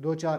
2-4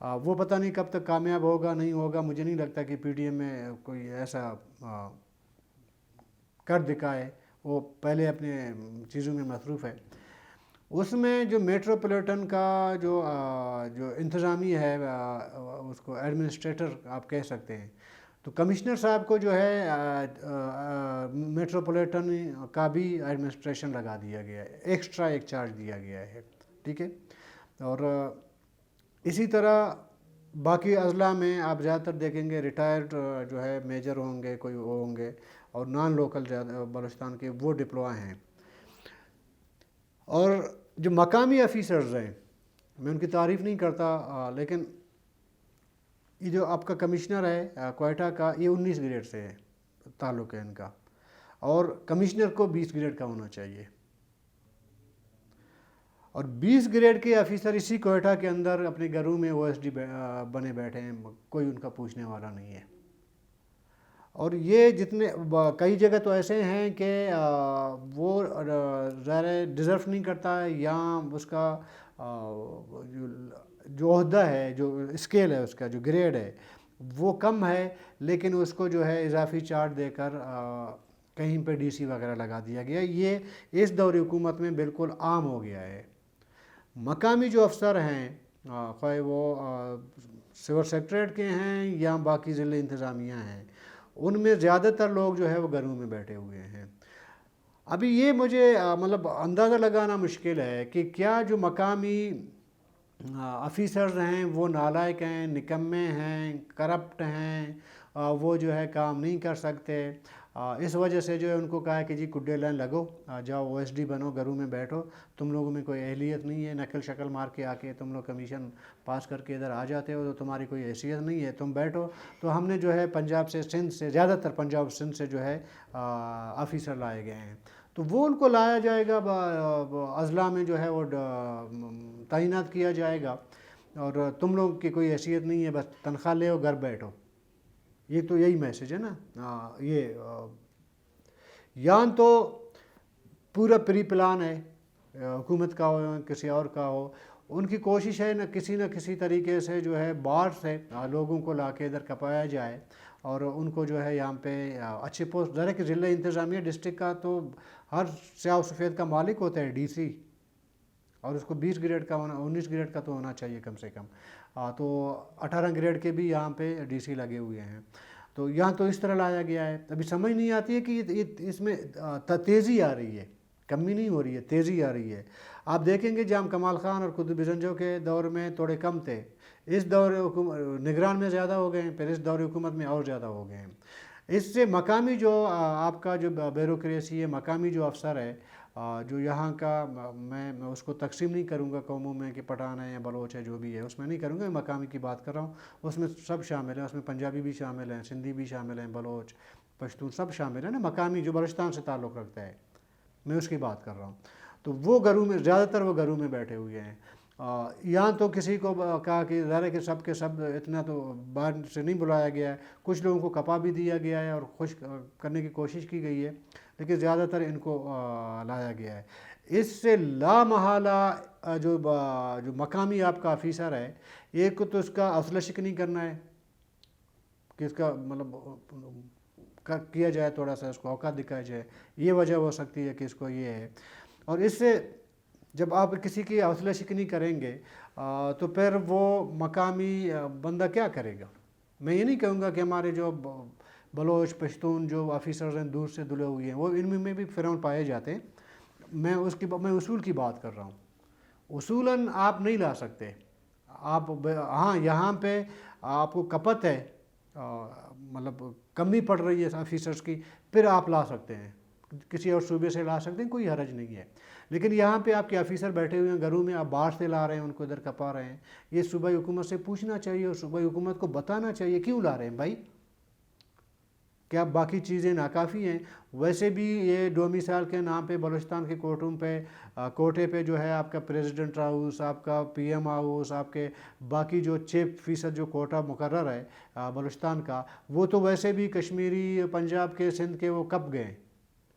وہ پتہ نہیں کب تک کامیاب ہوگا نہیں ہوگا. مجھے نہیں لگتا کہ پی ٹی ایم میں کوئی ایسا کر دکھائے. وہ پہلے اپنے چیزوں میں مصروف ہے. اس میں جو میٹروپولیٹن کا جو انتظامیہ ہے اس کو ایڈمنسٹریٹر آپ کہہ سکتے ہیں. تو کمشنر صاحب کو جو ہے میٹروپولیٹن کا بھی ایڈمنسٹریشن لگا دیا گیا ہے, ایکسٹرا ایک چارج دیا گیا ہے. ٹھیک ہے. اور اسی طرح باقی اضلاع میں آپ زیادہ تر دیکھیں گے ریٹائرڈ جو ہے میجر ہوں گے, کوئی وہ ہوں گے, اور نان لوکل بلوچستان کے وہ ڈپلوائے ہیں. اور جو مقامی آفیسرز ہیں میں ان کی تعریف نہیں کرتا, لیکن یہ جو آپ کا کمشنر ہے کوئٹہ کا, یہ 19 گریڈ سے ہے تعلق ہے ان کا, اور کمشنر کو 20 گریڈ کا ہونا چاہیے. اور 20 گریڈ کے آفیسر اسی کوئٹہ کے اندر اپنے گھروں میں او ایس ڈی بنے بیٹھے ہیں, کوئی ان کا پوچھنے والا نہیں ہے. اور یہ جتنے کئی جگہ تو ایسے ہیں کہ وہ ظاہر ڈیزرو نہیں کرتا ہے, یا اس کا جو عہدہ ہے, جو اسکیل ہے اس کا, جو گریڈ ہے وہ کم ہے, لیکن اس کو جو ہے اضافی چارج دے کر کہیں پہ ڈی سی وغیرہ لگا دیا گیا. یہ اس دور حکومت میں بالکل عام ہو گیا ہے. مقامی جو افسر ہیں خواہ وہ سول سیکٹریٹ کے ہیں یا باقی ضلع انتظامیہ ہیں, ان میں زیادہ تر لوگ جو ہے وہ گھروں میں بیٹھے ہوئے ہیں. ابھی یہ مجھے مطلب اندازہ لگانا مشکل ہے کہ کیا جو مقامی آفیسرز ہیں وہ نالائق ہیں, نکمے ہیں, کرپٹ ہیں, وہ جو ہے کام نہیں کر سکتے. اس وجہ سے جو ہے ان کو کہا ہے کہ جی کڈے لائن لگو, جاؤ او ایس ڈی بنو, گھروں میں بیٹھو, تم لوگوں میں کوئی اہلیت نہیں ہے, نقل شکل مار کے آ کے تم لوگ کمیشن پاس کر کے ادھر آ جاتے ہو, تو تمہاری کوئی حیثیت نہیں ہے, تم بیٹھو. تو ہم نے جو ہے پنجاب سے, سندھ سے, زیادہ تر پنجاب سندھ سے جو ہے آفیسر لائے گئے ہیں. تو وہ ان کو لایا جائے گا, اضلاع میں جو ہے وہ تعینات کیا جائے گا, اور تم لوگ کی کوئی حیثیت نہیں ہے, بس تنخواہ لے ہو, گھر بیٹھو. یہ تو یہی میسج ہے نا. یہ یا تو پورا پری پلان ہے, حکومت کا ہو یا کسی اور کا ہو, ان کی کوشش ہے نہ کسی طریقے سے جو ہے باہر سے لوگوں کو لا کے ادھر کپایا جائے, اور ان کو جو ہے یہاں پہ اچھے پوسٹ, ذرا کہ ضلع انتظامیہ ڈسٹرکٹ کا تو ہر سیاہ و سفید کا مالک ہوتا ہے ڈی سی, اور اس کو 20 گریڈ کا ہونا, 19 گریڈ کا تو ہونا چاہیے کم سے کم. تو 18 گریڈ کے بھی یہاں پہ ڈی سی لگے ہوئے ہیں. تو یہاں تو اس طرح لایا گیا ہے. ابھی سمجھ نہیں آتی ہے کہ اس میں تیزی آ رہی ہے, کمی نہیں ہو رہی ہے, تیزی آ رہی ہے. آپ دیکھیں گے جام کمال خان اور قطب زنجو کے دور میں تھوڑے کم تھے, اس دور نگران میں زیادہ ہو گئے ہیں, پھر اس دور حکومت میں اور زیادہ ہو گئے ہیں. اس سے مقامی جو آپ کا جو بیوروکریسی ہے, مقامی جو افسر ہے جو یہاں کا, میں اس کو تقسیم نہیں کروں گا قوموں میں کہ پٹھان ہے یا بلوچ ہے, جو بھی ہے اس میں نہیں کروں گا, میں مقامی کی بات کر رہا ہوں. اس میں سب شامل ہیں, اس میں پنجابی بھی شامل ہیں, سندھی بھی شامل ہیں, بلوچ, پشتون سب شامل ہیں نا. مقامی جو بلوچستان سے تعلق رکھتا ہے, میں اس کی بات کر رہا ہوں. تو وہ گھروں میں, زیادہ تر وہ گھروں میں بیٹھے ہوئے ہیں. یہاں تو کسی کو کہا کہ ظاہر کہ سب کے سب اتنا تو باہر سے نہیں بلایا گیا ہے, کچھ لوگوں کو کپا بھی دیا گیا ہے اور خوش کرنے کی کوشش کی گئی ہے, لیکن زیادہ تر ان کو لایا گیا ہے. اس سے لا محالہ جو مقامی آپ کا آفیسر ہے, ایک تو اس کا حوصلہ شکنی کرنا ہے کہ اس کا مطلب کیا جائے, تھوڑا سا اس کو اوقات دکھایا جائے, یہ وجہ ہو سکتی ہے کہ اس کو یہ ہے. اور اس سے جب آپ کسی کی حوصلہ شکنی کریں گے تو پھر وہ مقامی بندہ کیا کرے گا. میں یہ نہیں کہوں گا کہ ہمارے جو بلوچ پشتون جو آفیسرز ہیں دور سے دلے ہوئے ہیں, وہ ان میں بھی فرعون پائے جاتے ہیں. میں اصول کی بات کر رہا ہوں. اصولاً آپ نہیں لا سکتے. آپ ہاں یہاں پہ آپ کو کپت ہے, مطلب کمی پڑ رہی ہے آفیسرز کی, پھر آپ لا سکتے ہیں, کسی اور صوبے سے لا سکتے ہیں, کوئی حرج نہیں ہے. لیکن یہاں پہ آپ کے آفیسر بیٹھے ہوئے ہیں گھروں میں, آپ باہر سے لا رہے ہیں, ان کو ادھر کپا رہے ہیں. یہ صوبائی حکومت سے پوچھنا چاہیے, اور صوبائی حکومت کو بتانا چاہیے کیوں لا رہے ہیں بھائی, کیا باقی چیزیں ناکافی ہیں. ویسے بھی یہ ڈومیسائل کے نام پہ بلوچستان کے کورٹوں پہ, کوٹے پہ جو ہے آپ کا پریزیڈنٹ ہاؤس, آپ کا پی ایم ہاؤس, آپ کے باقی جو 6% جو کوٹا مقرر ہے بلوچستان کا, وہ تو ویسے بھی کشمیری, پنجاب کے, سندھ کے وہ کب گئے,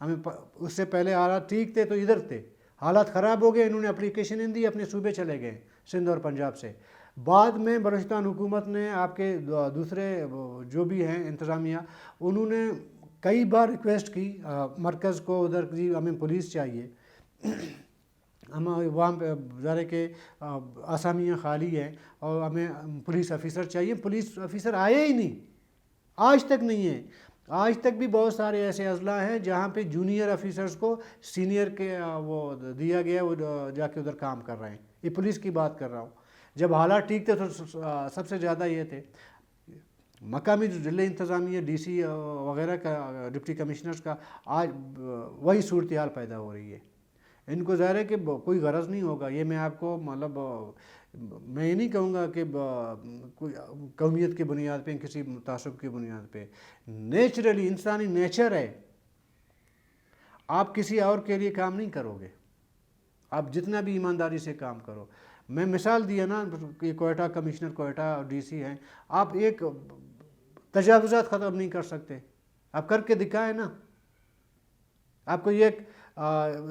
اس سے پہلے حالات ٹھیک تھے تو ادھر تھے، حالات خراب ہو گئے، انہوں نے اپلیکیشن دی، اپنے صوبے چلے گئے سندھ اور پنجاب سے۔ بعد میں بلوچستان حکومت نے آپ کے دوسرے جو بھی ہیں انتظامیہ، انہوں نے کئی بار ریکویسٹ کی مرکز کو ادھر کی ہمیں پولیس چاہیے، ہم وہاں پہ ظاہر ہے کہ آسامیاں خالی ہیں اور ہمیں پولیس آفیسر چاہیے، پولیس آفیسر آئے ہی نہیں، آج تک نہیں ہے۔ آج تک بھی بہت سارے ایسے اضلاع ہیں جہاں پہ جونیئر آفیسرز کو سینئر کے وہ دیا گیا، وہ جا کے ادھر کام کر رہے ہیں۔ یہ پولیس کی بات کر رہا ہوں۔ جب حالات ٹھیک تھے تو سب سے زیادہ یہ تھے مقامی جو ضلع انتظامیہ ڈی سی وغیرہ کا، ڈپٹی کمشنرز کا، آج وہی صورتحال پیدا ہو رہی ہے۔ ان کو ظاہر ہے کہ کوئی غرض نہیں ہوگا، یہ میں آپ کو مطلب میں یہ نہیں کہوں گا کہ کوئی قومیت کی بنیاد پہ، کسی تعصب کی بنیاد پہ، نیچرلی انسانی نیچر ہے، آپ کسی اور کے لیے کام نہیں کرو گے، آپ جتنا بھی ایمانداری سے کام کرو۔ میں مثال دیا نا کہ Quetta commissioner, Quetta D C ہیں، آپ ایک تجاوزات ختم نہیں کر سکتے، آپ کر کے دکھائیں نا۔ آپ کو یہ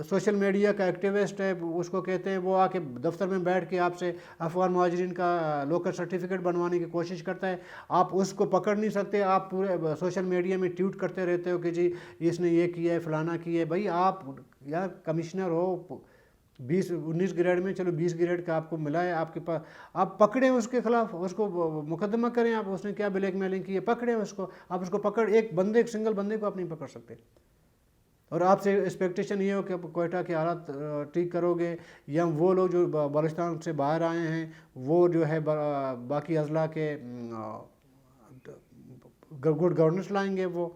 سوشل میڈیا کا ایکٹیوسٹ ہے، اس کو کہتے ہیں، وہ آ کے دفتر میں بیٹھ کے آپ سے افغان مہاجرین کا لوکل سرٹیفکیٹ بنوانے کی کوشش کرتا ہے، آپ اس کو پکڑ نہیں سکتے، آپ پورے سوشل میڈیا میں ٹویٹ کرتے رہتے ہو کہ جی اس نے یہ کیا ہے، فلانا کیا ہے۔ بھائی آپ یار کمشنر ہو 19 گریڈ میں، چلو 20 گریڈ کا آپ کو ملا ہے، آپ کے پاس، آپ پکڑیں اس کے خلاف، اس کو مقدمہ کریں، آپ اس نے کیا بلیک میلنگ کی ہے پکڑیں اس کو، آپ اس کو پکڑ، ایک بندے، ایک سنگل بندے کو آپ نہیں پکڑ سکتے۔ اور آپ سے ایکسپیکٹیشن یہ ہو کہ کوئٹہ کے حالات ٹھیک کرو گے، یا وہ لوگ جو بلوچستان سے باہر آئے ہیں وہ جو ہے باقی اضلاع کے گڈ گورننس لائیں گے وہ۔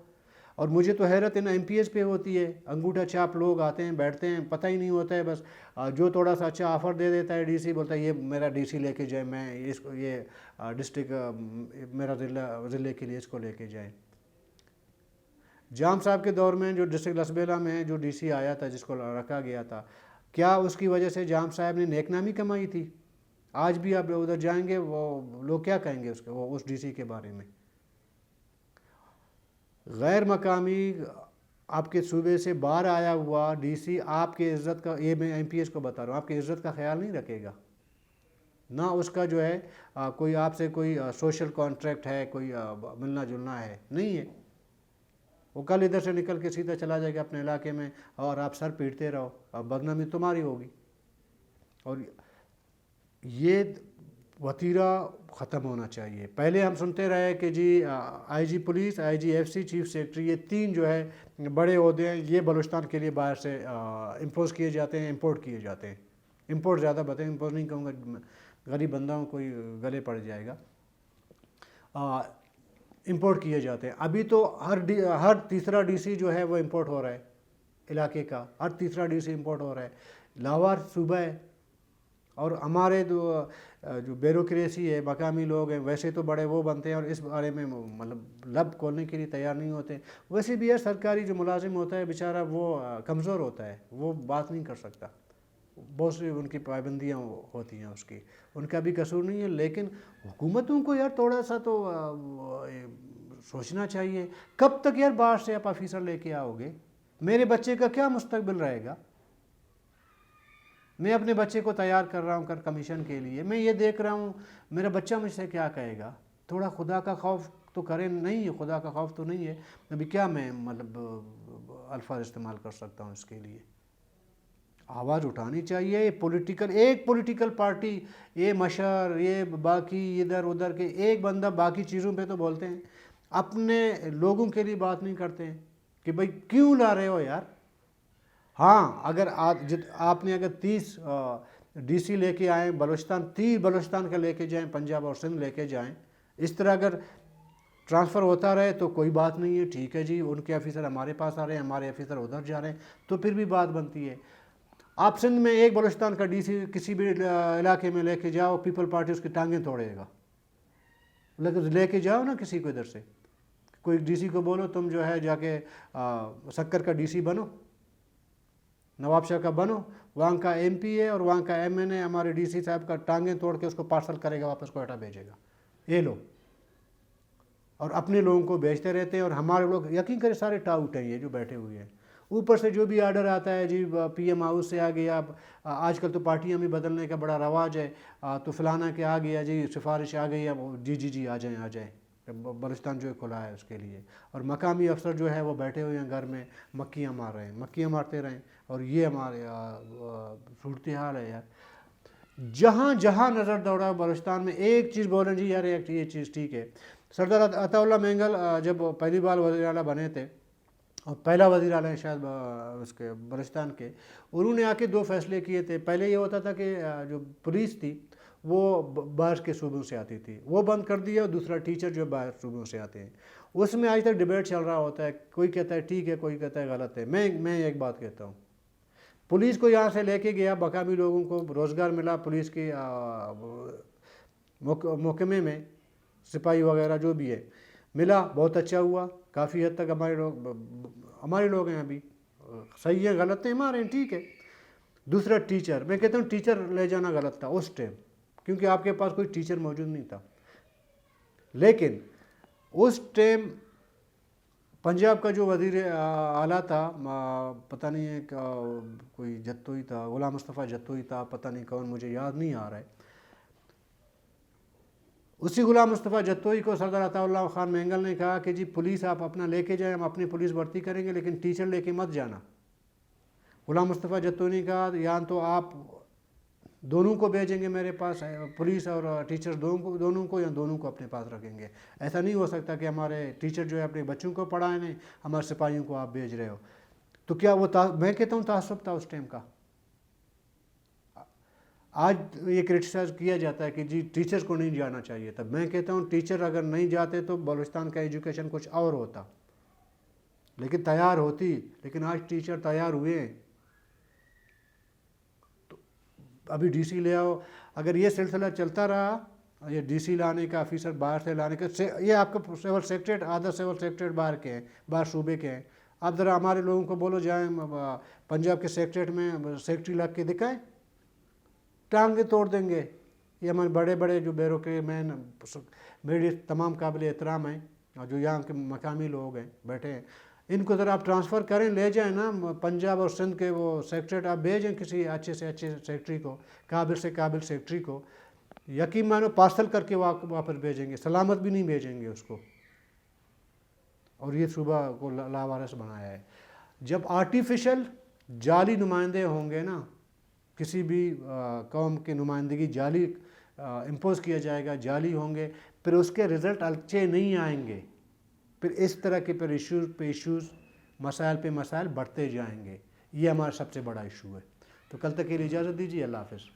اور مجھے تو حیرت ان ایم پی ایس پہ ہوتی ہے، انگوٹھا چھاپ لوگ آتے ہیں، بیٹھتے ہیں، پتہ ہی نہیں ہوتا ہے، بس جو تھوڑا سا اچھا آفر دے دیتا ہے ڈی سی، بولتا ہے یہ میرا ڈی سی لے کے جائے، میں اس کو یہ ڈسٹرکٹ میرا ضلع کے لیے اس کو لے کے جائیں۔ جام صاحب کے دور میں جو ڈسٹرکٹ لسبیلا میں جو ڈی سی آیا تھا، جس کو رکھا گیا تھا، کیا اس کی وجہ سے جام صاحب نے نیک نامی کمائی تھی؟ آج بھی آپ ادھر جائیں گے، وہ لوگ کیا کہیں گے اس ڈی سی کے بارے میں؟ غیر مقامی آپ کے صوبے سے باہر آیا ہوا ڈی سی آپ کے عزت کا، یہ میں ایم پی ایس کو بتا رہا ہوں، آپ کی عزت کا خیال نہیں رکھے گا، نہ اس کا جو ہے کوئی آپ سے کوئی سوشل کانٹریکٹ ہے، کوئی ملنا جلنا ہے، نہیں ہے۔ وہ کل ادھر سے نکل کے سیدھا چلا جائے گا اپنے علاقے میں، اور آپ سر پیٹتے رہو، اب بدنامی تمہاری ہوگی۔ اور یہ وتیرہ ختم ہونا چاہیے۔ پہلے ہم سنتے رہے کہ جی آئی جی پولیس، آئی جی ایف سی، چیف سیکرٹری، یہ تین جو ہے بڑے عہدے ہیں، یہ بلوچستان کے لیے باہر سے امپوز کیے جاتے ہیں، امپورٹ کیے جاتے ہیں۔ امپورٹ زیادہ بتائیں، امپوز نہیں کہوں گا، غریب بندہ کوئی گلے پڑ جائے گا۔ امپورٹ کیے جاتے ہیں۔ ابھی تو ہر تیسرا ڈی سی جو ہے وہ امپورٹ ہو رہا ہے، علاقے کا ہر تیسرا ڈی سی امپورٹ ہو رہا ہے۔ لاہور صوبہ ہے، اور ہمارے جو بیوروکریسی ہے، مقامی لوگ ہیں، ویسے تو بڑے وہ بنتے ہیں اور اس بارے میں مطلب لب کھولنے کے لیے تیار نہیں ہوتے۔ ویسے بھی ہے سرکاری جو ملازم ہوتا ہے بیچارہ، وہ کمزور ہوتا ہے، وہ بات نہیں کر سکتا، بہت سی ان کی پابندیاں ہوتی ہیں اس کی، ان کا بھی قصور نہیں ہے۔ لیکن حکومتوں کو یار تھوڑا سا تو سوچنا چاہیے، کب تک یار باہر سے آپ آفیسر لے کے آؤ گے؟ میرے بچے کا کیا مستقبل رہے گا؟ میں اپنے بچے کو تیار کر رہا ہوں کمیشن کے لیے، میں یہ دیکھ رہا ہوں میرا بچہ مجھ سے کیا کہے گا۔ تھوڑا خدا کا خوف تو کریں، نہیں ہے خدا کا خوف تو نہیں ہے، ابھی کیا میں مطلب الفاظ استعمال کر سکتا ہوں اس کے لیے؟ آواز اٹھانی چاہیے۔ ایک پولیٹیکل پارٹی، یہ مشر، یہ باقی ادھر ادھر کے ایک بندہ باقی چیزوں پہ تو بولتے ہیں، اپنے لوگوں کے لیے بات نہیں کرتے ہیں کہ بھائی کیوں لا رہے ہو یار۔ ہاں اگر آپ نے اگر 30 ڈی سی لے کے آئیں بلوچستان، 30 بلوچستان کا لے کے جائیں، پنجاب اور سندھ لے کے جائیں، اس طرح اگر ٹرانسفر ہوتا رہے تو کوئی بات نہیں ہے، ٹھیک ہے جی، ان کے آفیسر ہمارے پاس آ رہے ہیں، ہمارے آفیسر ادھر جا رہے ہیں، تو پھر بھی بات بنتی ہے۔ آپ سندھ میں ایک بلوچستان کا ڈی سی کسی بھی علاقے میں لے کے جاؤ، پیپل پارٹی اس کی ٹانگیں توڑے گا، لیکن لے کے جاؤ نا کسی کو ادھر سے، کوئی ڈی سی کو بولو تم جو ہے جا کے سکر کا ڈی سی بنو، نواب شاہ کا بنو، وہاں کا ایم پی ہے اور وہاں کا ایم این اے ہمارے ڈی سی صاحب کا ٹانگیں توڑ کے اس کو پارسل کرے گا، واپس کوئٹہ بھیجے گا، یہ لو۔ اور اپنے لوگوں کو بیچتے رہتے ہیں، اور ہمارے لوگ یقین کریں سارے ٹاؤٹ ہیں یہ جو بیٹھے ہوئے ہیں، اوپر سے جو بھی آرڈر آتا ہے جی پی ایم ہاؤس سے آ گیا، آج کل تو پارٹیاں بھی بدلنے کا بڑا رواج ہے، تو فلانا کے آ گیا جی سفارش آ گئی، اب جی جی جی آ جائیں آ جائیں، بلوچستان جو ہے کھلا ہے اس کے لیے، اور مقامی افسر جو ہے وہ بیٹھے ہوئے ہیں گھر میں مکیاں مار رہے ہیں، مکیاں مارتے رہیں، اور یہ ہمارے صورتحال ہے یار۔ جہاں جہاں نظر دوڑا بلوچستان میں ایک چیز بولیں جی یار یہ چیز ٹھیک ہے۔ سردار عطا اللہ مینگل جب پہلی بار وزیر اعلیٰ بنے تھے، اور پہلا وزیر اعلیٰ شاید اس کے بلوچستان کے، انہوں نے آ کے 2 فیصلے کیے تھے۔ پہلے یہ ہوتا تھا کہ جو پولیس تھی وہ باہر کے صوبوں سے آتی تھی، وہ بند کر دیا، اور دوسرا ٹیچر جو باہر صوبوں سے آتے ہیں۔ اس میں آج تک ڈیبیٹ چل رہا ہوتا ہے، کوئی کہتا ہے ٹھیک ہے، کوئی کہتا ہے غلط ہے۔ میں ایک بات کہتا ہوں، پولیس کو یہاں سے لے کے گیا، مقامی لوگوں کو روزگار ملا، پولیس کے محکمے میں سپاہی وغیرہ جو بھی ہے ملا، بہت اچھا ہوا، کافی حد تک ہمارے لوگ ہیں ابھی، صحیح ہے غلط ہے ہمارے ہیں، ٹھیک ہے۔ دوسرا ٹیچر، میں کہتا ہوں ٹیچر لے جانا غلط تھا اس ٹائم، کیونکہ آپ کے پاس کوئی ٹیچر موجود نہیں تھا، لیکن اس ٹائم پنجاب کا جو وزیر اعلیٰ تھا، پتہ نہیں ہے کوئی جتوئی تھا، غلام مصطفیٰ جتوئی تھا، پتہ نہیں کون، مجھے یاد نہیں آ رہا ہے۔ اسی غلام مصطفیٰ جتوئی کو سردار عطا اللہ خان مینگل نے کہا کہ جی پولیس آپ اپنا لے کے جائیں، ہم اپنی پولیس بھرتی کریں گے، لیکن ٹیچر لے کے مت جانا۔ غلام مصطفیٰ جتوئی نے کہا یا تو آپ دونوں کو بھیجیں گے میرے پاس، پولیس اور ٹیچر دونوں کو، یا دونوں کو اپنے پاس رکھیں گے۔ ایسا نہیں ہو سکتا کہ ہمارے ٹیچر جو ہے اپنے بچوں کو پڑھائیں نہیں، ہمارے سپاہیوں کو آپ بھیج رہے ہو۔ تو کیا وہ میں کہتا ہوں تعصب تھا اس ٹائم کا۔ آج یہ کرٹیسائز کیا جاتا ہے کہ جی ٹیچرز کو نہیں جانا چاہیے تھا، میں کہتا ہوں ٹیچر اگر نہیں جاتے تو بلوچستان کا ایجوکیشن کچھ اور ہوتا، لیکن تیار ہوتی، لیکن آج ٹیچر تیار ہوئے ہیں۔ تو ابھی ڈی سی لے آؤ، اگر یہ سلسلہ چلتا رہا، یہ ڈی سی لانے کا، آفیسر باہر سے لانے کا، یہ آپ کا سول سیکریٹریٹ، آدھا سول سیکریٹریٹ باہر کے ہیں، باہر صوبے کے ہیں۔ آپ ذرا ہمارے لوگوں کو بولو جائیں پنجاب کے سیکریٹریٹ میں سیکریٹری لگ کے دکھائیں، ٹانگیں توڑ دیں گے۔ یہ ہمارے بڑے بڑے جو بیوروکریٹ مین، میرے تمام قابل احترام ہیں، اور جو یہاں کے مقامی لوگ ہیں بیٹھے ہیں، ان کو ذرا آپ ٹرانسفر کریں، لے جائیں نا پنجاب اور سندھ کے وہ سیکریٹریٹ، آپ بھیجیں کسی اچھے سے اچھے سیکریٹری کو، قابل سے قابل سیکریٹری کو، یقین مانو پارسل کر کے واپس بھیجیں گے، سلامت بھی نہیں بھیجیں گے اس کو۔ اور یہ صوبہ کو لاوارث بنایا ہے۔ جب آرٹیفیشل جعلی نمائندے ہوں گے نا، کسی بھی قوم کی نمائندگی جعلی امپوز کیا جائے گا، جعلی ہوں گے، پھر اس کے رزلٹ اچھے نہیں آئیں گے، پھر اس طرح کے پھر ایشوز پہ ایشوز، مسائل پہ مسائل بڑھتے جائیں گے۔ یہ ہمارا سب سے بڑا ایشو ہے۔ تو کل تک کے لیے اجازت دیجیے، اللہ حافظ۔